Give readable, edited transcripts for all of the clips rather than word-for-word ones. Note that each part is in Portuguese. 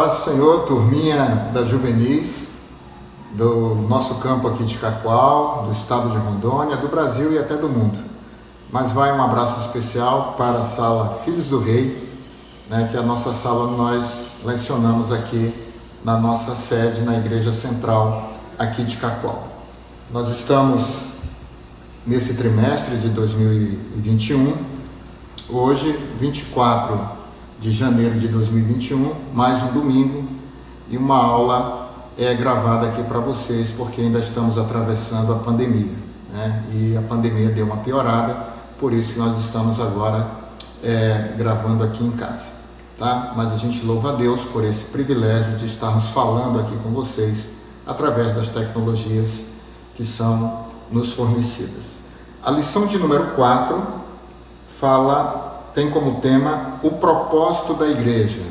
Paz do Senhor, turminha da Juvenis, do nosso campo aqui de Cacoal, do estado de Rondônia, do Brasil e até do mundo. Mas vai um abraço especial para a sala Filhos do Rei, que é a nossa sala nós lecionamos aqui na nossa sede, na Igreja Central aqui de Cacoal. Nós estamos nesse trimestre de 2021, hoje 24 de janeiro de 2021, mais um domingo, e uma aula gravada aqui para vocês, porque ainda estamos atravessando a pandemia, e a pandemia deu uma piorada, por isso que nós estamos agora gravando aqui em casa, tá? Mas a gente louva a Deus por esse privilégio de estarmos falando aqui com vocês através das tecnologias que são nos fornecidas. A lição de número 4 tem como tema o propósito da igreja.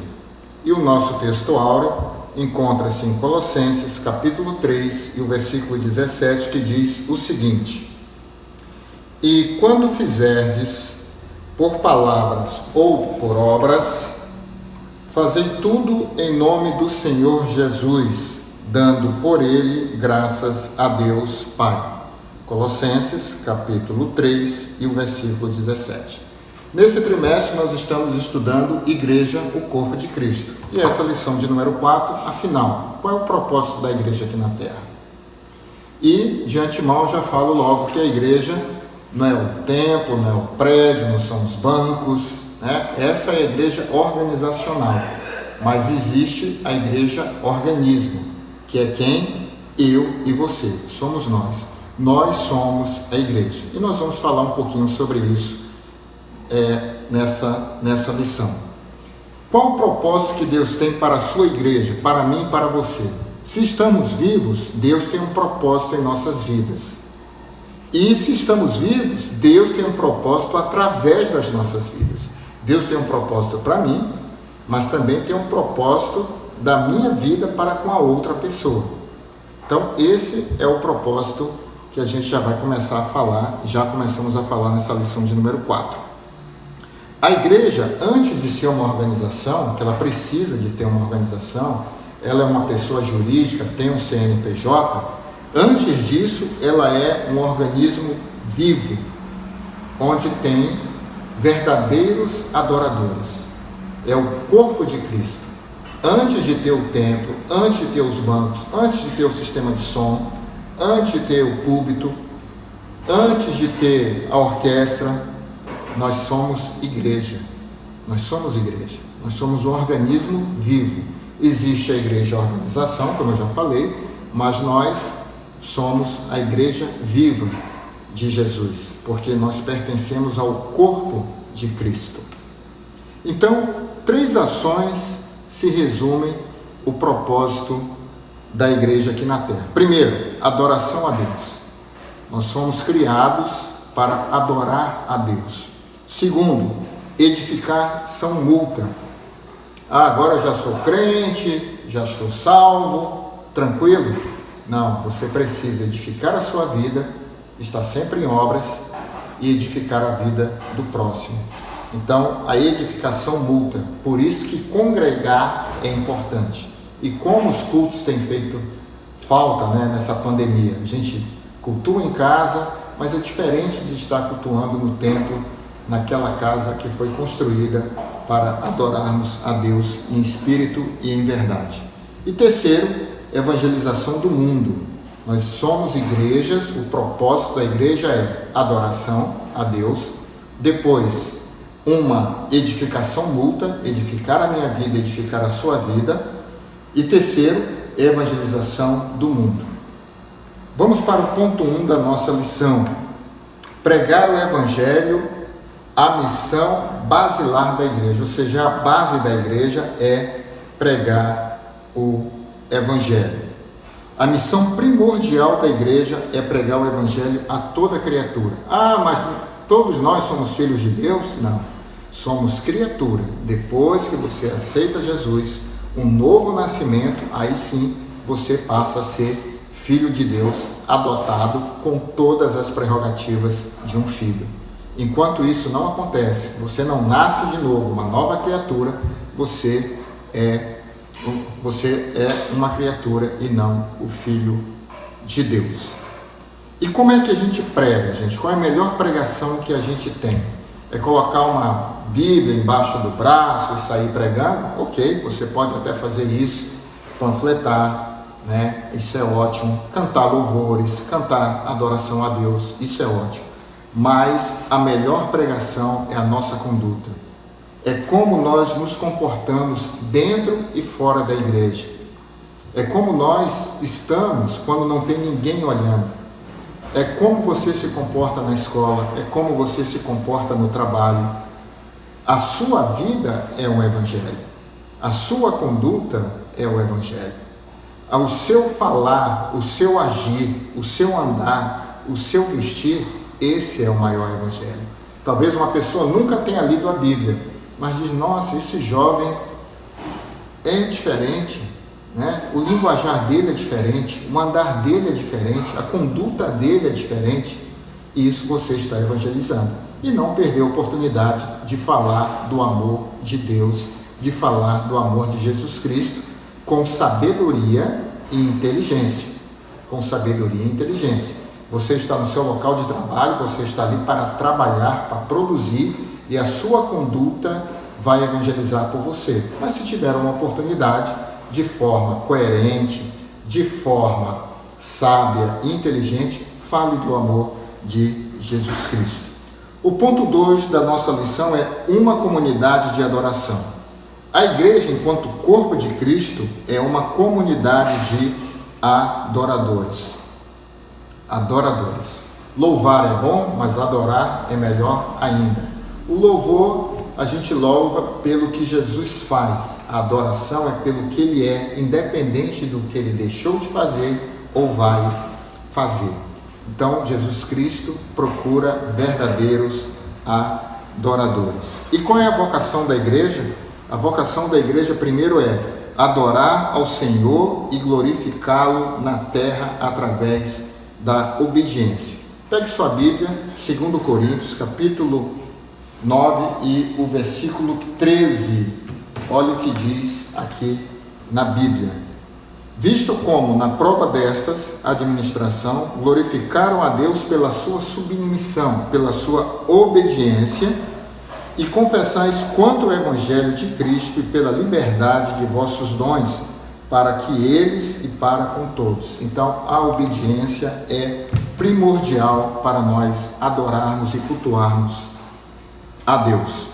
E o nosso texto áureo encontra-se em Colossenses, capítulo 3, e o versículo 17, que diz o seguinte: E quando fizerdes por palavras ou por obras, fazei tudo em nome do Senhor Jesus, dando por ele graças a Deus Pai. Colossenses, capítulo 3, e o versículo 17. Nesse trimestre nós estamos estudando Igreja, o corpo de Cristo. E essa lição de número 4, afinal, qual é o propósito da igreja aqui na Terra? E de antemão já falo logo que a igreja não é o templo, não é o prédio, não são os bancos, Essa é a igreja organizacional. Mas existe a igreja organismo, que é quem? Eu e você, somos nós. Nós somos a igreja. E nós vamos falar um pouquinho sobre isso nessa lição. Qual o propósito que Deus tem para a sua igreja, para mim e para você? Se estamos vivos, Deus tem um propósito em nossas vidas. E se estamos vivos, Deus tem um propósito através das nossas vidas. Deus tem um propósito para mim, mas também tem um propósito da minha vida para com a outra pessoa. Então, esse é o propósito que a gente já vai começar a falar, já começamos a falar nessa lição de número 4. A igreja, antes de ser uma organização, que ela precisa de ter uma organização, ela é uma pessoa jurídica, tem um CNPJ, antes disso, ela é um organismo vivo, onde tem verdadeiros adoradores. É o corpo de Cristo. Antes de ter o templo, antes de ter os bancos, antes de ter o sistema de som, antes de ter o púlpito, antes de ter a orquestra, nós somos igreja. Nós somos igreja. Nós somos um organismo vivo. Existe a igreja organização, como eu já falei, mas nós somos a igreja viva de Jesus, porque nós pertencemos ao corpo de Cristo. Então, 3 ações se resumem o propósito da igreja aqui na Terra. Primeiro, adoração a Deus. Nós somos criados para adorar a Deus. Segundo, edificação mútua. Agora eu já sou crente, já estou salvo, tranquilo? Não, você precisa edificar a sua vida, estar sempre em obras e edificar a vida do próximo. Então, a edificação mútua. Por isso que congregar é importante. E como os cultos têm feito falta nessa pandemia. A gente cultua em casa, mas é diferente de estar cultuando no templo, naquela casa que foi construída para adorarmos a Deus em espírito e em verdade. E terceiro, evangelização do mundo. Nós somos igrejas, o propósito da igreja é adoração a Deus. Depois, uma edificação mútua, edificar a minha vida, edificar a sua vida. E terceiro, evangelização do mundo. Vamos para o ponto 1 da nossa lição. Pregar o evangelho, a missão basilar da igreja, ou seja, a base da igreja é pregar o evangelho. A missão primordial da igreja é pregar o evangelho a toda criatura. Mas todos nós somos filhos de Deus? Não. Somos criatura. Depois que você aceita Jesus, um novo nascimento, aí sim você passa a ser filho de Deus, adotado com todas as prerrogativas de um filho. Enquanto isso não acontece, você não nasce de novo, uma nova criatura, você é Você é uma criatura e não o Filho de Deus. E como é que a gente prega, gente? Qual é a melhor pregação que a gente tem? É colocar uma Bíblia embaixo do braço e sair pregando? Ok, você pode até fazer isso, panfletar, né? Isso é ótimo. Cantar louvores, cantar adoração a Deus, isso é ótimo. Mas a melhor pregação é a nossa conduta. É como nós nos comportamos dentro e fora da igreja. É como nós estamos quando não tem ninguém olhando. É como você se comporta na escola, é como você se comporta no trabalho. A sua vida é um evangelho. A sua conduta é o evangelho. O seu falar, o seu agir, o seu andar, o seu vestir, esse é o maior evangelho. Talvez uma pessoa nunca tenha lido a Bíblia, mas diz, nossa, esse jovem é diferente, né? O linguajar dele é diferente, o andar dele é diferente, a conduta dele é diferente. E isso você está evangelizando. E não perder a oportunidade de falar do amor de Deus, de falar do amor de Jesus Cristo, com sabedoria e inteligência. Com sabedoria e inteligência. Você está no seu local de trabalho, você está ali para trabalhar, para produzir, e a sua conduta vai evangelizar por você. Mas se tiver uma oportunidade, de forma coerente, de forma sábia e inteligente, fale do amor de Jesus Cristo. O ponto 2 da nossa lição é uma comunidade de adoração. A igreja, enquanto corpo de Cristo, é uma comunidade de adoradores. Adoradores. Louvar é bom, mas adorar é melhor ainda. O louvor, a gente louva pelo que Jesus faz. A adoração é pelo que Ele é, independente do que Ele deixou de fazer ou vai fazer. Então, Jesus Cristo procura verdadeiros adoradores. E qual é a vocação da igreja? A vocação da igreja, primeiro, é adorar ao Senhor e glorificá-lo na terra através da obediência. Pegue sua Bíblia, 2 Coríntios, capítulo 9 e o versículo 13. Olha o que diz aqui na Bíblia. Visto como, na prova destas administração, glorificaram a Deus pela sua submissão, pela sua obediência, e confessais quanto o Evangelho de Cristo e pela liberdade de vossos dons, para que eles e para com todos. Então, a obediência é primordial para nós adorarmos e cultuarmos a Deus.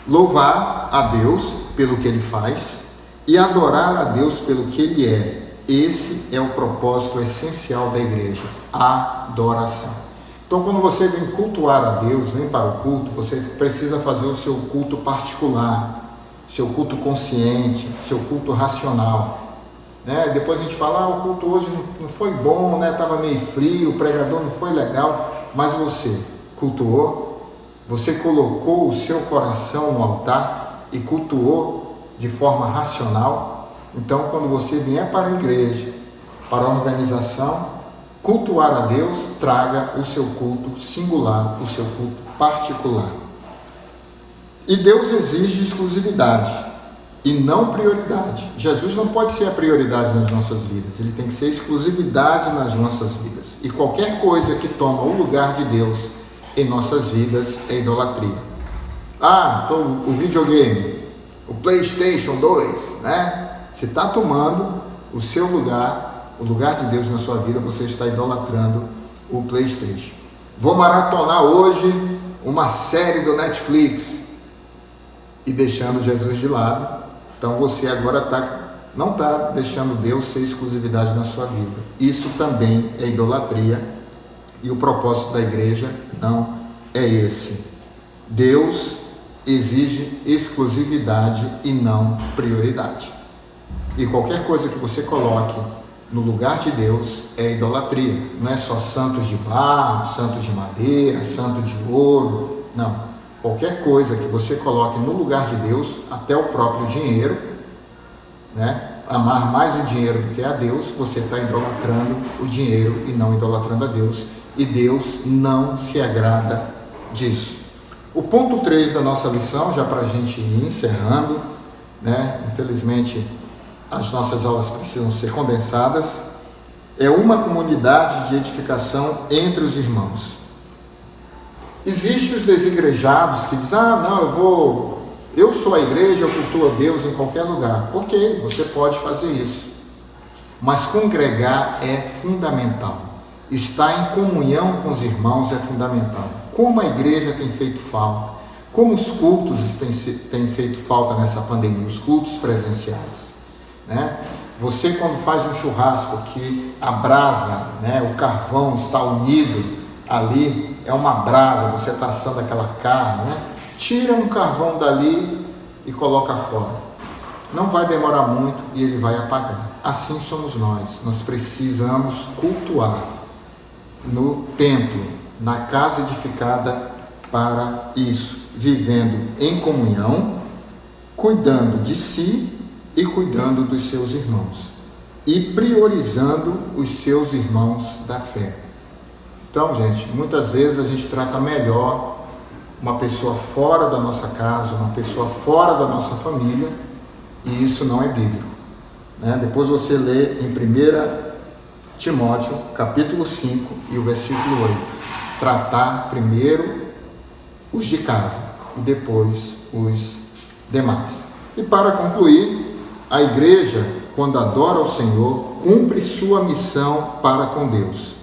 Louvar a Deus pelo que Ele faz e adorar a Deus pelo que Ele é. Esse é o propósito essencial da igreja, a adoração. Então, quando você vem cultuar a Deus, vem para o culto, você precisa fazer o seu culto particular, seu culto consciente, seu culto racional. Né? Depois a gente fala, o culto hoje não foi bom, né? Estava meio frio, o pregador não foi legal, mas você cultuou, você colocou o seu coração no altar e cultuou de forma racional. Então, quando você vier para a igreja, para a organização, cultuar a Deus, traga o seu culto singular, o seu culto particular. E Deus exige exclusividade e não prioridade. Jesus não pode ser a prioridade nas nossas vidas, Ele tem que ser exclusividade nas nossas vidas. E qualquer coisa que toma o lugar de Deus em nossas vidas é idolatria. Então o videogame, o PlayStation 2, né? Se está tomando o seu lugar, o lugar de Deus na sua vida, você está idolatrando o PlayStation. Vou maratonar hoje uma série do Netflix e deixando Jesus de lado. Então você agora não está deixando Deus ser exclusividade na sua vida. Isso também é idolatria e o propósito da igreja não é esse. Deus exige exclusividade e não prioridade. E qualquer coisa que você coloque no lugar de Deus é idolatria. Não é só santos de barro, santos de madeira, santo de ouro. Não. Qualquer coisa que você coloque no lugar de Deus, até o próprio dinheiro, né? Amar mais o dinheiro do que a Deus, você está idolatrando o dinheiro e não idolatrando a Deus. E Deus não se agrada disso. O ponto 3 da nossa lição, já para a gente ir encerrando, né? Infelizmente as nossas aulas precisam ser condensadas, é uma comunidade de edificação entre os irmãos. Existem os desigrejados que dizem, não, eu sou a igreja, eu cultuo a Deus em qualquer lugar. Ok, você pode fazer isso. Mas congregar é fundamental. Estar em comunhão com os irmãos é fundamental. Como a igreja tem feito falta, como os cultos têm feito falta nessa pandemia, os cultos presenciais, né? Você, quando faz um churrasco que a brasa, né, o carvão está unido ali, é uma brasa, você está assando aquela carne, né? Tira um carvão dali e coloca fora. Não vai demorar muito e ele vai apagar. Assim somos nós precisamos cultuar no templo, na casa edificada para isso, vivendo em comunhão, cuidando de si e cuidando dos seus irmãos e priorizando os seus irmãos da fé. Então, gente, muitas vezes a gente trata melhor uma pessoa fora da nossa casa, uma pessoa fora da nossa família, e isso não é bíblico, né? Depois você lê em 1 Timóteo, capítulo 5 e o versículo 8. Tratar primeiro os de casa e depois os demais. E para concluir, a igreja, quando adora ao Senhor, cumpre sua missão para com Deus.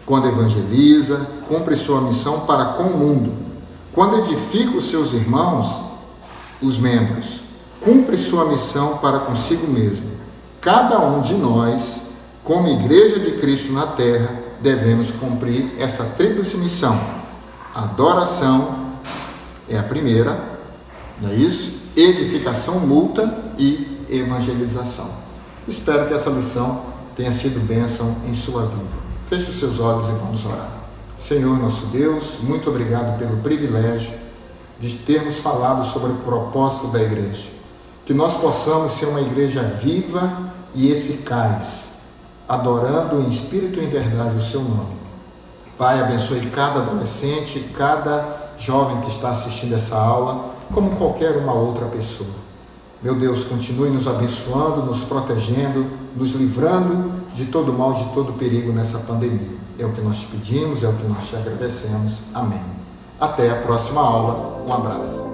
Quando evangeliza, cumpre sua missão para com o mundo. Quando edifica os seus irmãos, os membros, cumpre sua missão para consigo mesmo. Cada um de nós, como igreja de Cristo na terra, devemos cumprir essa tríplice missão. Adoração é a primeira, não é isso? Edificação mútua e evangelização. Espero que essa lição tenha sido bênção em sua vida. Feche os seus olhos e vamos orar. Senhor nosso Deus, muito obrigado pelo privilégio de termos falado sobre o propósito da igreja. Que nós possamos ser uma igreja viva e eficaz, adorando em espírito e em verdade o seu nome. Pai, abençoe cada adolescente, cada jovem que está assistindo essa aula, como qualquer uma outra pessoa. Meu Deus, continue nos abençoando, nos protegendo, nos livrando de todo mal, de todo perigo nessa pandemia. É o que nós te pedimos, é o que nós te agradecemos. Amém. Até a próxima aula. Um abraço.